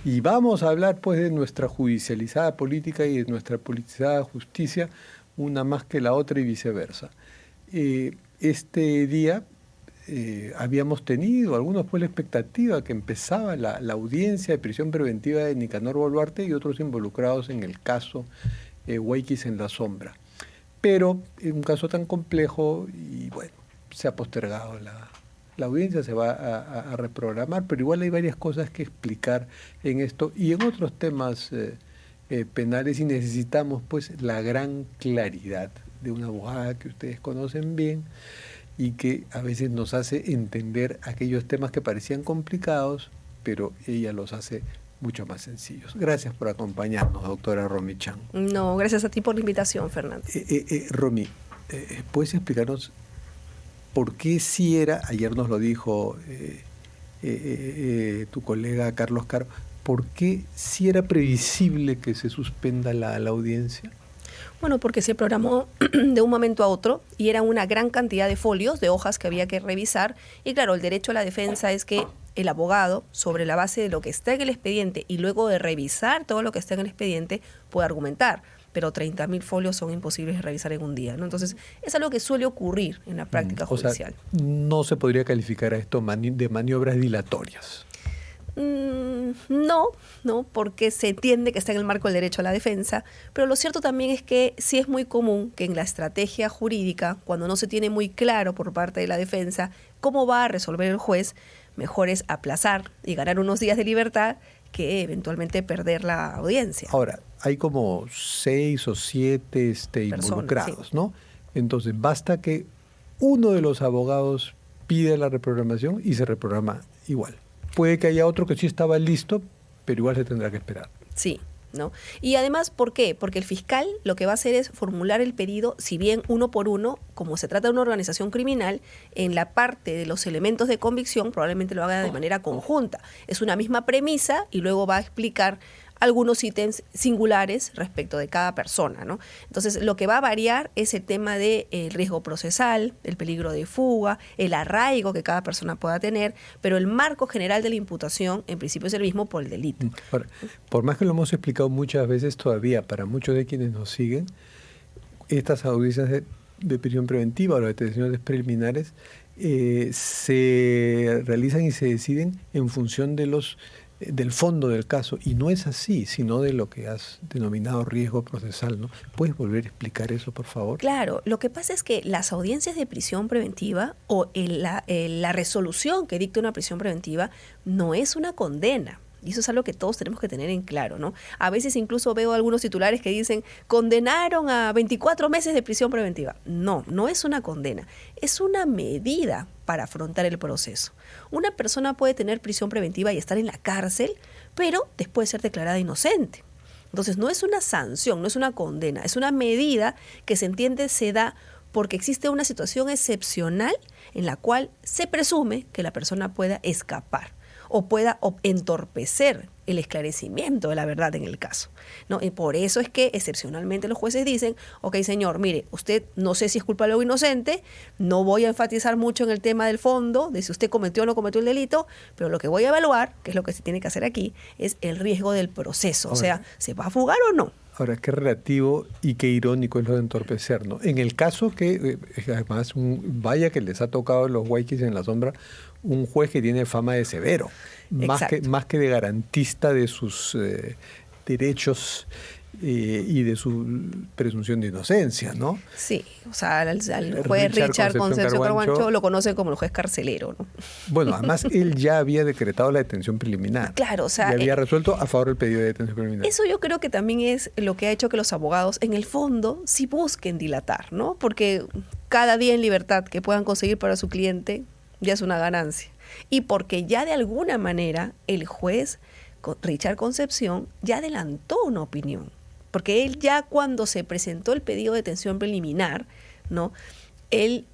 Y vamos a hablar pues de nuestra judicializada política y de nuestra politizada justicia, una más que la otra y viceversa. Este día habíamos tenido, algunos pues la expectativa que empezaba la audiencia de prisión preventiva de Nicanor Boluarte y otros involucrados en el caso Huayquis en la Sombra. Pero es un caso tan complejo y bueno, se ha postergado la audiencia, se va a reprogramar, pero igual hay varias cosas que explicar en esto y en otros temas penales, y necesitamos pues la gran claridad de una abogada que ustedes conocen bien y que a veces nos hace entender aquellos temas que parecían complicados, pero ella los hace mucho más sencillos. Gracias por acompañarnos, doctora Romy Chan. No, gracias a ti por la invitación, Fernando. Romy, ¿puedes explicarnos por qué sí era, ayer nos lo dijo tu colega Carlos Caro, por qué sí era previsible que se suspenda la audiencia? Bueno, porque se programó de un momento a otro y era una gran cantidad de folios, de hojas que había que revisar. Y claro, el derecho a la defensa es que el abogado, sobre la base de lo que está en el expediente y luego de revisar todo lo que está en el expediente, puede argumentar. Pero 30.000 folios son imposibles de revisar en un día, ¿no? Entonces, es algo que suele ocurrir en la práctica judicial. O sea, no se podría calificar a esto de maniobras dilatorias. No, porque se entiende que está en el marco del derecho a la defensa, pero lo cierto también es que sí es muy común que en la estrategia jurídica, cuando no se tiene muy claro por parte de la defensa cómo va a resolver el juez, mejor es aplazar y ganar unos días de libertad que eventualmente perder la audiencia. Ahora, hay como 6 o 7 involucrados, sí, ¿no? Entonces, basta que uno de los abogados pida la reprogramación y se reprograma igual. Puede que haya otro que sí estaba listo, pero igual se tendrá que esperar. Sí, ¿no? Y además, ¿por qué? Porque el fiscal lo que va a hacer es formular el pedido, si bien uno por uno, como se trata de una organización criminal, en la parte de los elementos de convicción probablemente lo haga de manera conjunta. Es una misma premisa y luego va a explicar algunos ítems singulares respecto de cada persona, ¿no? Entonces, lo que va a variar es el tema del riesgo procesal, el peligro de fuga, el arraigo que cada persona pueda tener, pero el marco general de la imputación, en principio, es el mismo por el delito. Ahora, por más que lo hemos explicado muchas veces todavía, para muchos de quienes nos siguen, estas audiencias de prisión preventiva o las detenciones preliminares se realizan y se deciden en función de del fondo del caso, y no es así, sino de lo que has denominado riesgo procesal, ¿no? ¿Puedes volver a explicar eso, por favor? Claro, lo que pasa es que las audiencias de prisión preventiva o la resolución que dicta una prisión preventiva no es una condena. Y eso es algo que todos tenemos que tener en claro, ¿no? A veces incluso veo algunos titulares que dicen, condenaron a 24 meses de prisión preventiva. No, no es una condena, es una medida para afrontar el proceso. Una persona puede tener prisión preventiva y estar en la cárcel, pero después ser declarada inocente. Entonces no es una sanción, no es una condena, es una medida que se entiende se da porque existe una situación excepcional en la cual se presume que la persona pueda escapar o pueda entorpecer el esclarecimiento de la verdad en el caso, ¿no? Y por eso es que excepcionalmente los jueces dicen, ok, señor, mire, usted no sé si es culpable o inocente, no voy a enfatizar mucho en el tema del fondo, de si usted cometió o no cometió el delito, pero lo que voy a evaluar, que es lo que se tiene que hacer aquí, es el riesgo del proceso, o sea, ¿se va a fugar o no? Ahora, qué relativo y qué irónico es lo de entorpecer, ¿no? En el caso que, además, vaya que les ha tocado los Huayquis en la Sombra, un juez que tiene fama de severo, más que de garantista de sus derechos y de su presunción de inocencia, ¿no? Sí, o sea, al juez Richard Concepción Carguancho lo conoce como el juez carcelero, ¿no? Bueno, además él ya había decretado la detención preliminar. Claro, o sea, y había resuelto a favor del pedido de detención preliminar. Eso yo creo que también es lo que ha hecho que los abogados, en el fondo, sí busquen dilatar, ¿no? Porque cada día en libertad que puedan conseguir para su cliente ya es una ganancia. Y porque ya de alguna manera el juez Richard Concepción ya adelantó una opinión. Porque él ya cuando se presentó el pedido de detención preliminar, ¿no? Él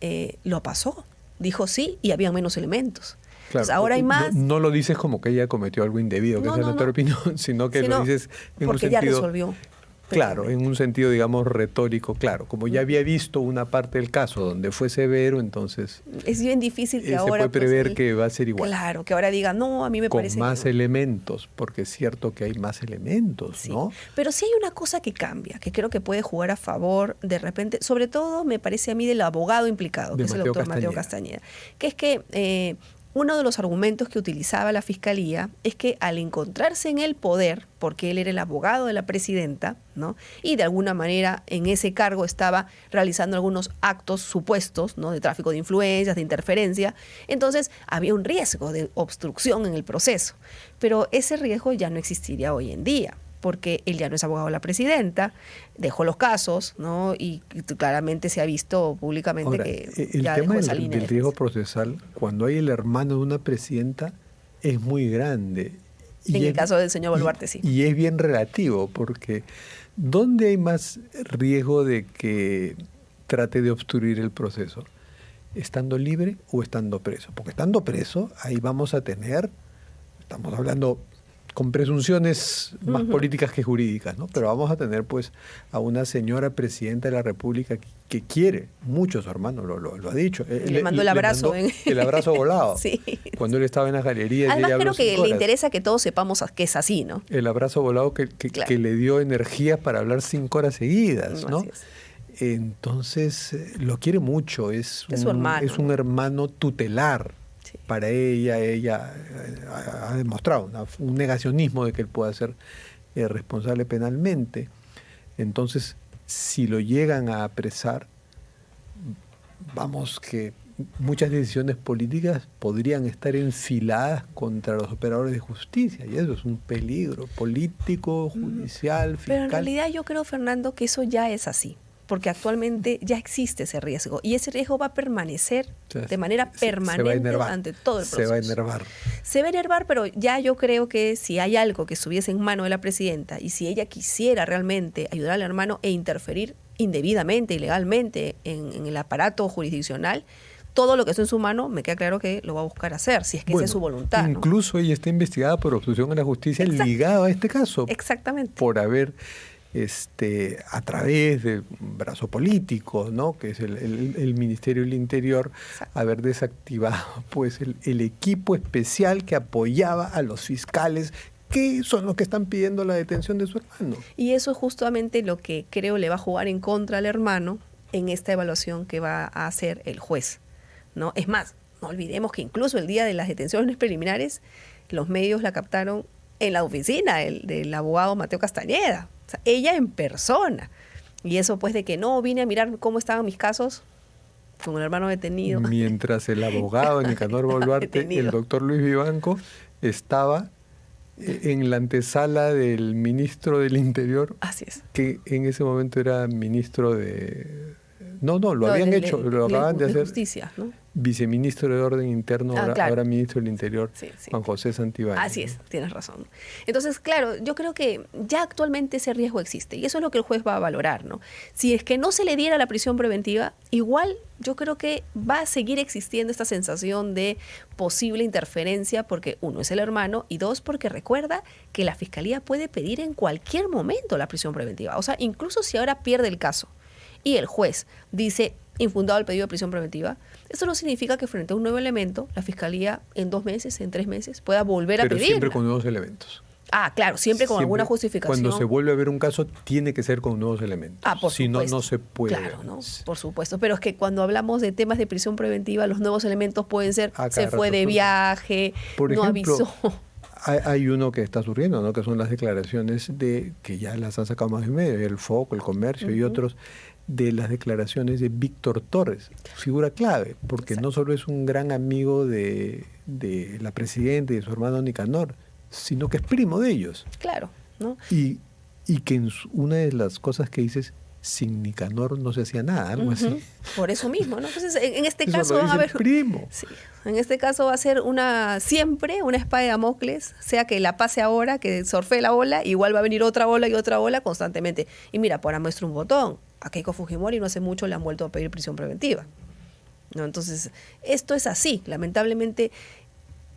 lo pasó, dijo sí y había menos elementos. Claro, entonces, ahora hay más. No lo dices como que ella cometió algo indebido, que esa es nuestra opinión, sino que lo dices en un sentido. Porque ya resolvió. Claro, en un sentido, digamos, retórico, claro. Como ya había visto una parte del caso donde fue severo, entonces... Es bien difícil que ahora... Se puede prever que va a ser igual. Claro, que ahora diga, no, a mí me parece... Con más elementos, porque es cierto que hay más elementos, sí. ¿no? Pero sí hay una cosa que cambia, que creo que puede jugar a favor de repente, sobre todo me parece a mí del abogado implicado, que es el doctor Mateo Castañeda, que es que... uno de los argumentos que utilizaba la Fiscalía es que al encontrarse en el poder, porque él era el abogado de la presidenta, ¿no? Y de alguna manera en ese cargo estaba realizando algunos actos supuestos, ¿no? De tráfico de influencias, de interferencia, entonces había un riesgo de obstrucción en el proceso. Pero ese riesgo ya no existiría hoy en día, porque él ya no es abogado de la presidenta, dejó los casos, ¿no? Y claramente se ha visto públicamente ahora, que el ya tema dejó esa línea del riesgo procesal, cuando hay el hermano de una presidenta, es muy grande. En el caso del señor Boluarte, sí. Y es bien relativo, porque ¿dónde hay más riesgo de que trate de obstruir el proceso? ¿Estando libre o estando preso? Porque estando preso, ahí vamos a tener, estamos hablando con presunciones más políticas que jurídicas, ¿no? Pero vamos a tener pues a una señora presidenta de la República que quiere mucho a su hermano, lo ha dicho. Le mandó el abrazo. El abrazo volado. Sí. Cuando él estaba en las galerías. Además creo que le interesa que todos sepamos que es así, ¿no? El abrazo volado que le dio energías para hablar 5 horas seguidas, ¿no? Así es. Entonces lo quiere mucho, es su hermano, es un hermano tutelar. Sí. Para ella ha demostrado un negacionismo de que él pueda ser responsable penalmente. Entonces, si lo llegan a apresar, vamos que muchas decisiones políticas podrían estar enfiladas contra los operadores de justicia, y eso es un peligro político, judicial, fiscal. Pero en realidad yo creo, Fernando, que eso ya es así, porque actualmente ya existe ese riesgo y ese riesgo va a permanecer de manera permanente durante todo el proceso. Se va a enervar. Se va a enervar, pero ya yo creo que si hay algo que estuviese en mano de la presidenta y si ella quisiera realmente ayudar al hermano e interferir indebidamente, ilegalmente en el aparato jurisdiccional, todo lo que esté en su mano, me queda claro que lo va a buscar hacer, si es que esa es su voluntad. Incluso ella está investigada por obstrucción a la justicia ligada a este caso. Exactamente. Por haber... a través del brazo político, ¿no? Que es el Ministerio del Interior, exacto, haber desactivado pues el equipo especial que apoyaba a los fiscales, que son los que están pidiendo la detención de su hermano. Y eso es justamente lo que creo le va a jugar en contra al hermano en esta evaluación que va a hacer el juez, ¿no? Es más, no olvidemos que incluso el día de las detenciones preliminares, los medios la captaron en la oficina del abogado Mateo Castañeda. O sea, ella en persona. Y eso pues de que no, vine a mirar cómo estaban mis casos con el hermano detenido. Mientras el abogado Nicanor Boluarte, el doctor Luis Vivanco, estaba en la antesala del ministro del Interior. Así es. Que en ese momento era ministro de... No, lo habían hecho, lo acaban de hacer. Justicia, ¿no? Viceministro de Orden Interno, ahora ministro del Interior, sí. Juan José Santibáñez. Así es, tienes razón. Entonces, claro, yo creo que ya actualmente ese riesgo existe y eso es lo que el juez va a valorar, ¿no? Si es que no se le diera la prisión preventiva, igual yo creo que va a seguir existiendo esta sensación de posible interferencia porque uno es el hermano y dos porque recuerda que la Fiscalía puede pedir en cualquier momento la prisión preventiva. O sea, incluso si ahora pierde el caso y el juez dice infundado el pedido de prisión preventiva, eso no significa que frente a un nuevo elemento, la Fiscalía en 2 meses, en 3 meses, pueda volver a pedir. Pero siempre con nuevos elementos. Ah, claro, siempre con alguna justificación. Cuando se vuelve a ver un caso, tiene que ser con nuevos elementos. Ah, por si supuesto. No se puede. Claro, ¿no? Por supuesto. Pero es que cuando hablamos de temas de prisión preventiva, los nuevos elementos pueden ser, se fue de viaje, por ejemplo, avisó. Hay uno que está surgiendo, ¿no? Que son las declaraciones que ya las han sacado más de medio, el Foco, el Comercio y otros, de las declaraciones de Víctor Torres, figura clave, porque no solo es un gran amigo de la presidenta y de su hermano Nicanor, sino que es primo de ellos. Claro, ¿no? Y que una de las cosas que dices, sin Nicanor no se hacía nada, algo así. Por eso mismo, ¿no? Entonces, en este eso caso lo dice va a haber... primo. Sí, en este caso va a ser siempre una espada de Damocles, sea que la pase ahora, que surfee la ola, igual va a venir otra ola constantemente. Y mira, para muestra un botón, a Keiko Fujimori no hace mucho le han vuelto a pedir prisión preventiva, ¿no? Entonces, esto es así. Lamentablemente,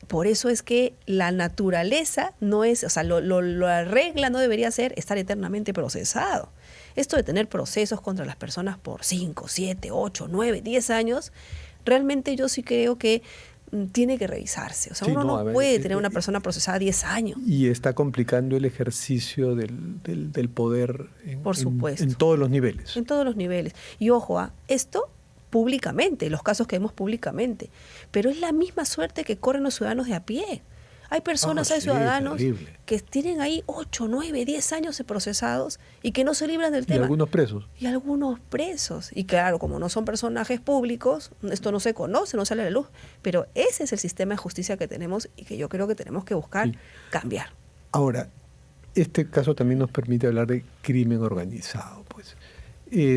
por eso es que la naturaleza no es, o sea, la regla no debería ser estar eternamente procesado. Esto de tener procesos contra las personas por 5, 7, 8, 9, 10 años, realmente yo sí creo que tiene que revisarse. O sea, uno no puede tener una persona procesada 10 años. Y está complicando el ejercicio del poder por supuesto. En todos los niveles. En todos los niveles. Y ojo, esto públicamente, los casos que vemos públicamente. Pero es la misma suerte que corren los ciudadanos de a pie. Hay personas, hay ciudadanos que tienen ahí 8, 9, 10 años de procesados y que no se libran del tema. Y algunos presos. Y algunos presos. Y claro, como no son personajes públicos, esto no se conoce, no sale a la luz. Pero ese es el sistema de justicia que tenemos y que yo creo que tenemos que buscar cambiar. Ahora, este caso también nos permite hablar de crimen organizado. Pues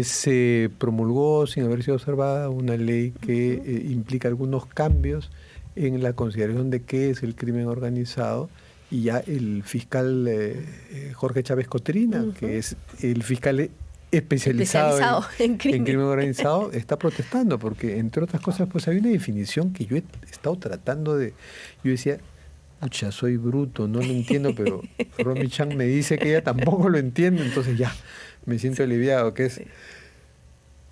se promulgó, sin haber sido observada, una ley que implica algunos cambios en la consideración de qué es el crimen organizado, y ya el fiscal Jorge Chávez Cotrina, que es el fiscal especializado en crimen organizado, está protestando, porque entre otras cosas pues hay una definición que yo he estado tratando de... Yo decía, pucha, soy bruto, no lo entiendo, pero Romy Chang me dice que ella tampoco lo entiende, entonces ya me siento aliviado, que es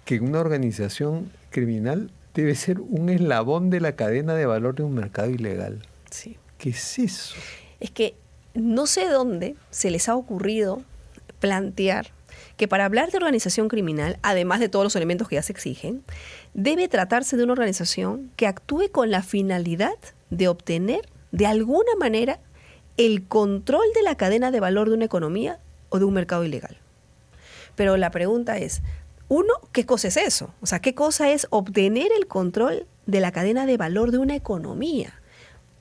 que una organización criminal debe ser un eslabón de la cadena de valor de un mercado ilegal. Sí. ¿Qué es eso? Es que no sé dónde se les ha ocurrido plantear que para hablar de organización criminal, además de todos los elementos que ya se exigen, debe tratarse de una organización que actúe con la finalidad de obtener, de alguna manera, el control de la cadena de valor de una economía o de un mercado ilegal. Pero la pregunta es, uno, ¿qué cosa es eso? O sea, ¿qué cosa es obtener el control de la cadena de valor de una economía?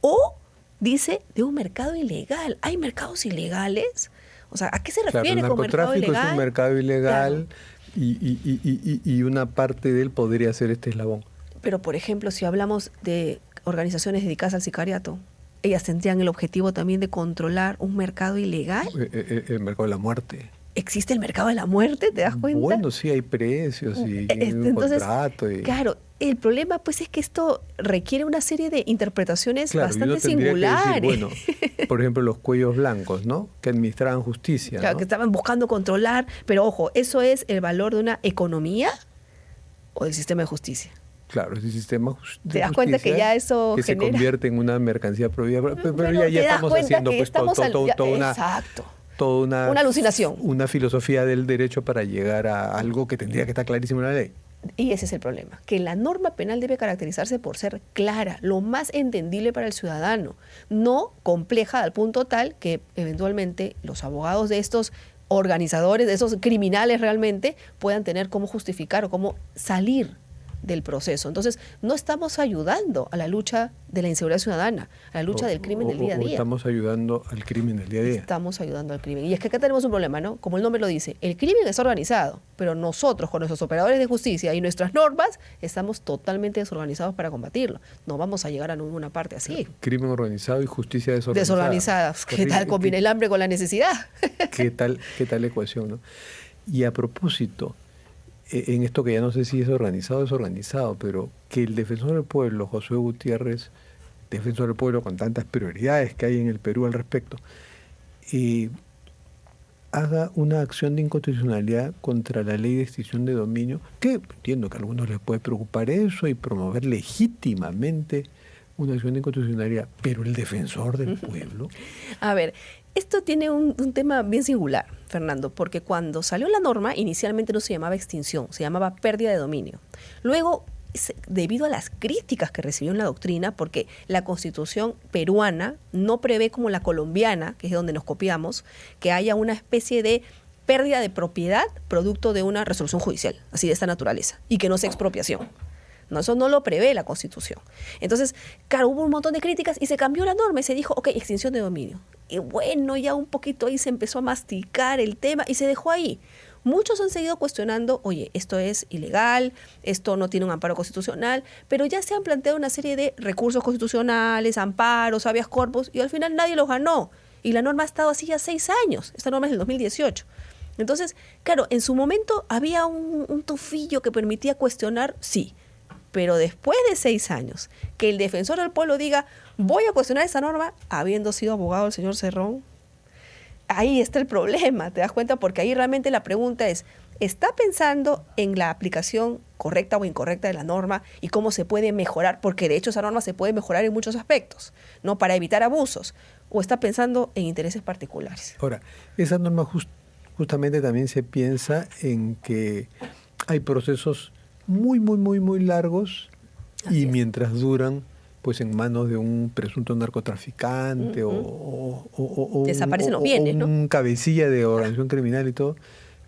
O, dice, de un mercado ilegal. ¿Hay mercados ilegales? O sea, ¿a qué se refiere con mercado ilegal? El narcotráfico es un mercado ilegal, claro. y una parte de él podría ser este eslabón. Pero, por ejemplo, si hablamos de organizaciones dedicadas al sicariato, ellas tendrían el objetivo también de controlar un mercado ilegal. El mercado de la muerte. ¿Existe el mercado de la muerte? ¿Te das cuenta? Bueno, sí, hay precios y un contrato. Claro, el problema pues es que esto requiere una serie de interpretaciones bastante singulares. Que decir, bueno, por ejemplo, los cuellos blancos, ¿no? Que administraban justicia. Claro, ¿no? Que estaban buscando controlar, pero ojo, ¿eso es el valor de una economía o del sistema de justicia? Claro, el sistema de justicia. ¿Te das cuenta que ya eso se convierte en una mercancía prohibida? Pero ya estamos haciendo pues toda una... Exacto. Toda una alucinación. Una filosofía del derecho para llegar a algo que tendría que estar clarísimo en la ley. Y ese es el problema, que la norma penal debe caracterizarse por ser clara, lo más entendible para el ciudadano, no compleja al punto tal que eventualmente los abogados de estos organizadores, de esos criminales realmente, puedan tener cómo justificar o cómo salir del proceso. Entonces, no estamos ayudando a la lucha de la inseguridad ciudadana, a la lucha del crimen del día a día. Estamos ayudando al crimen del día a día. Estamos ayudando al crimen. Y es que acá tenemos un problema, ¿no? Como el nombre lo dice, el crimen es organizado, pero nosotros, con nuestros operadores de justicia y nuestras normas, estamos totalmente desorganizados para combatirlo. No vamos a llegar a ninguna parte así. Crimen organizado y justicia desorganizada. Desorganizada. ¿Qué tal combina el hambre con la necesidad? ¿Qué tal la ecuación, no? Y a propósito, en esto que ya no sé si es organizado o desorganizado, pero que el defensor del pueblo, Josué Gutiérrez, defensor del pueblo con tantas prioridades que hay en el Perú al respecto, haga una acción de inconstitucionalidad contra la ley de extinción de dominio, que entiendo que a algunos les puede preocupar eso y promover legítimamente una acción de inconstitucionalidad, pero el defensor del pueblo... A ver, esto tiene un tema bien singular, Fernando, porque cuando salió la norma, inicialmente no se llamaba extinción, se llamaba pérdida de dominio. Luego, debido a las críticas que recibió en la doctrina, porque la Constitución peruana no prevé como la colombiana, que es donde nos copiamos, que haya una especie de pérdida de propiedad producto de una resolución judicial, así de esta naturaleza, y que no sea expropiación. No, eso no lo prevé la Constitución. Entonces, claro, hubo un montón de críticas y se cambió la norma y se dijo, ok, extinción de dominio. Y bueno, ya un poquito ahí se empezó a masticar el tema y se dejó ahí. Muchos han seguido cuestionando, oye, esto es ilegal, esto no tiene un amparo constitucional, pero ya se han planteado una serie de recursos constitucionales, amparos, habeas corpus, y al final nadie los ganó. Y la norma ha estado así ya 6 años. Esta norma es del 2018. Entonces, claro, en su momento había un tufillo que permitía cuestionar, sí. Pero después de 6 años, que el defensor del pueblo diga, voy a cuestionar esa norma, habiendo sido abogado el señor Cerrón, ahí está el problema, ¿te das cuenta? Porque ahí realmente la pregunta es, ¿está pensando en la aplicación correcta o incorrecta de la norma y cómo se puede mejorar? Porque de hecho esa norma se puede mejorar en muchos aspectos, ¿no? Para evitar abusos. ¿O está pensando en intereses particulares? Ahora, esa norma justamente también se piensa en que hay procesos muy, muy, muy, muy largos y mientras duran, pues en manos de un presunto narcotraficante o desaparecen los bienes, ¿no? Un cabecilla de organización criminal y todo.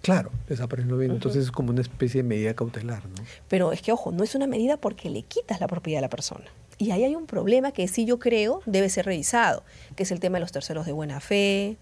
Claro, desaparecen los bienes. Entonces es como una especie de medida cautelar, ¿no? Pero es que, ojo, no es una medida porque le quitas la propiedad a la persona. Y ahí hay un problema que sí yo creo debe ser revisado, que es el tema de los terceros de buena fe,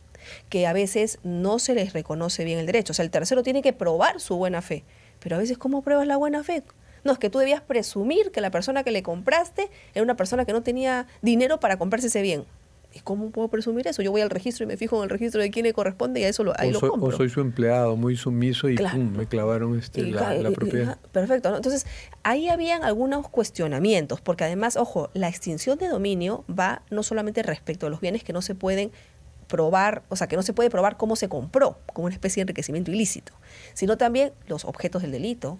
que a veces no se les reconoce bien el derecho. O sea, el tercero tiene que probar su buena fe. Pero a veces, ¿cómo pruebas la buena fe? No, es que tú debías presumir que la persona que le compraste era una persona que no tenía dinero para comprarse ese bien. ¿Y cómo puedo presumir eso? Yo voy al registro y me fijo en el registro de quién le corresponde y a eso ahí lo compro. O soy su empleado muy sumiso y claro. ¡pum!, me clavaron la propiedad. Perfecto, ¿no? Entonces, ahí habían algunos cuestionamientos, porque además, ojo, la extinción de dominio va no solamente respecto a los bienes que no se pueden probar, o sea, que no se puede probar cómo se compró, como una especie de enriquecimiento ilícito, sino también los objetos del delito,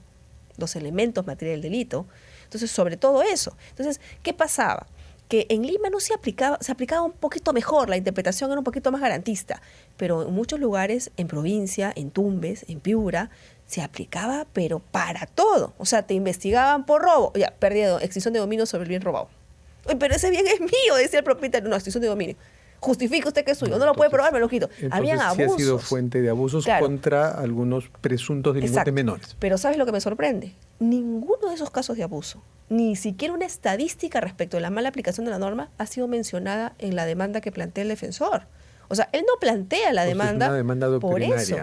los elementos materiales del delito. Entonces, sobre todo eso. Entonces, ¿qué pasaba? Que en Lima no se aplicaba un poquito mejor, la interpretación era un poquito más garantista, pero en muchos lugares, en provincia, en Tumbes, en Piura, se aplicaba, pero para todo. O sea, te investigaban por robo, ya, perdido, extinción de dominio sobre el bien robado. Oye, pero ese bien es mío, decía el propietario. No, extinción de dominio. Justifica usted que es suyo, no lo puede probar, me lo quito. Habían abusos. Sí ha sido fuente de abusos, claro, contra algunos presuntos delincuentes menores. Pero ¿sabes lo que me sorprende? Ninguno de esos casos de abuso, ni siquiera una estadística respecto de la mala aplicación de la norma ha sido mencionada en la demanda que plantea el defensor. O sea, él no plantea la demanda, es una demanda por eso.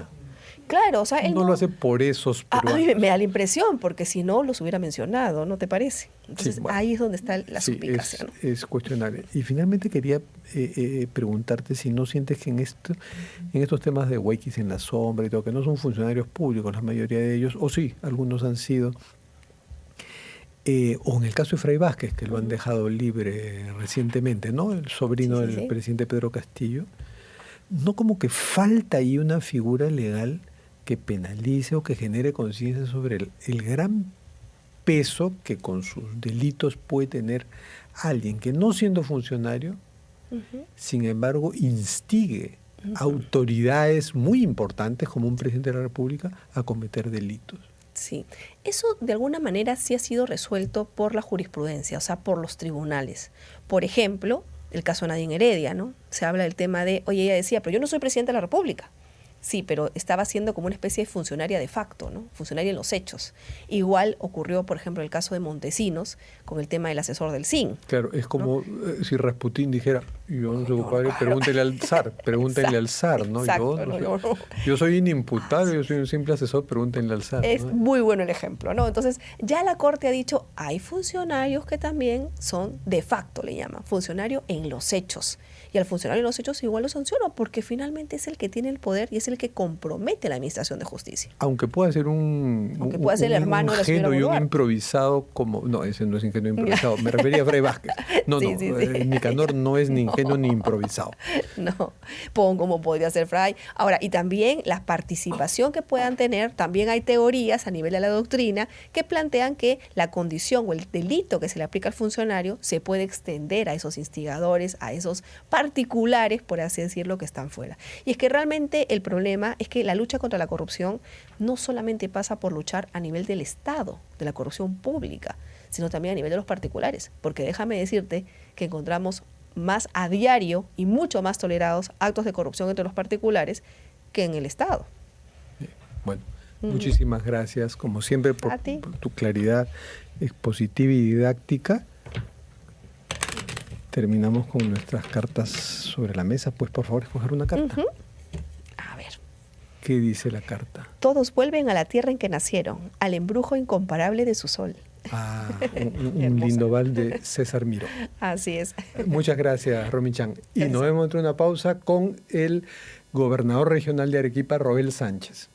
Claro, o sea, él no lo hace por esos peruanos. A mí me da la impresión, porque si no los hubiera mencionado, ¿no te parece? Entonces, sí, bueno, ahí es donde está la suspicacia, ¿no? Es cuestionable. Y finalmente quería preguntarte si no sientes que en estos temas de huequis en la sombra y todo, que no son funcionarios públicos, la mayoría de ellos, o sí, algunos han sido, o en el caso de Fray Vázquez, que lo han dejado libre recientemente, ¿no? El sobrino del presidente Pedro Castillo, ¿no como que falta ahí una figura legal que penalice o que genere conciencia sobre el gran peso que con sus delitos puede tener alguien que, no siendo funcionario, sin embargo, instigue autoridades muy importantes como un presidente de la República a cometer delitos? Sí, eso de alguna manera sí ha sido resuelto por la jurisprudencia, o sea, por los tribunales. Por ejemplo, el caso de Nadine Heredia, ¿no? Se habla del tema de, oye, ella decía, pero yo no soy presidenta de la República. Sí, pero estaba siendo como una especie de funcionaria de facto, ¿no? Funcionaria en los hechos. Igual ocurrió, por ejemplo, el caso de Montesinos con el tema del asesor del CIN. Claro, es como, ¿no?, si Rasputín dijera, yo no soy culpable, pregúntele al zar, pregúntenle al zar, ¿no? Exacto, yo soy inimputable, yo soy un simple asesor, pregúntenle al zar. Es, ¿no?, muy bueno el ejemplo, ¿no? Entonces, ya la Corte ha dicho, hay funcionarios que también son de facto, le llaman, funcionario en los hechos. Y al funcionario en los hechos igual lo sanciona, porque finalmente es el que tiene el poder y es el que compromete la administración de justicia. Aunque pueda ser un el hermano de la señora ingenuo y un improvisado como... No, ese no es ingenuo improvisado. Me refería a Fray Vázquez. No, sí. Nicanor no es ni ingenuo ni improvisado. No, como podría ser Fray. Ahora, y también la participación que puedan tener, también hay teorías a nivel de la doctrina que plantean que la condición o el delito que se le aplica al funcionario se puede extender a esos instigadores, a esos particulares, por así decirlo, que están fuera. Y es que realmente el problema es que la lucha contra la corrupción no solamente pasa por luchar a nivel del Estado, de la corrupción pública, sino también a nivel de los particulares, porque déjame decirte que encontramos más a diario y mucho más tolerados actos de corrupción entre los particulares que en el Estado. Bueno, muchísimas gracias, como siempre, por tu claridad expositiva y didáctica. Terminamos con nuestras cartas sobre la mesa. Pues, por favor, escoger una carta. A ver. ¿Qué dice la carta? Todos vuelven a la tierra en que nacieron, al embrujo incomparable de su sol. Un lindo val de César Miró. Así es. Muchas gracias, Romy Chan. Y nos vemos entre una pausa con el gobernador regional de Arequipa, Roel Sánchez.